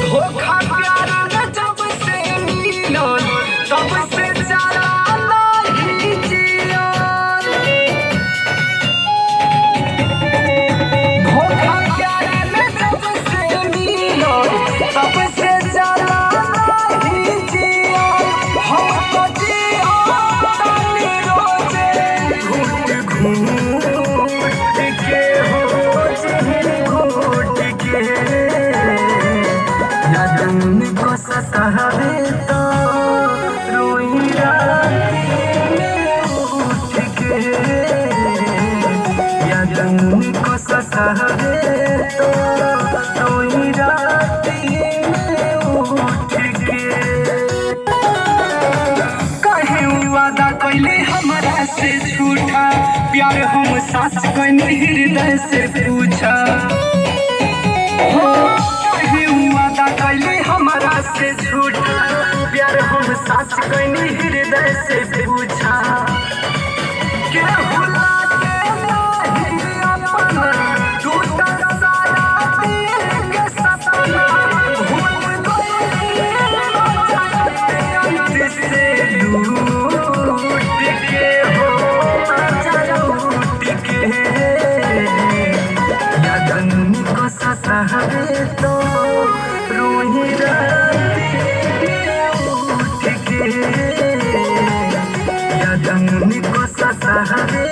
धोखा प्यार न जब से मिलल तब से ज्यादा नहीं जियल। धोखा प्यार न जब से मिलल तब से ज्यादा नहीं जियल। हमको जिया तानी रोजे घूट घूट के हो घूट के यादन को सतावे तो रोई राती में उठ के। यादन को सतावे तो रोई राती में उठ के। काहे वादा कैले हमरा से झूठा प्यार हम सास कनी हृदय से पूछा। वादा कैले हमरा से झूठा प्यार हम सास कनी हृदय से पूछा। के भुला के नहीं अपना टूटा सारा दिल के सपना भूल गई अंत से लूट के हो लूट के। यादन को सतावे तो रोई राती में उठ के। यादन को सतावे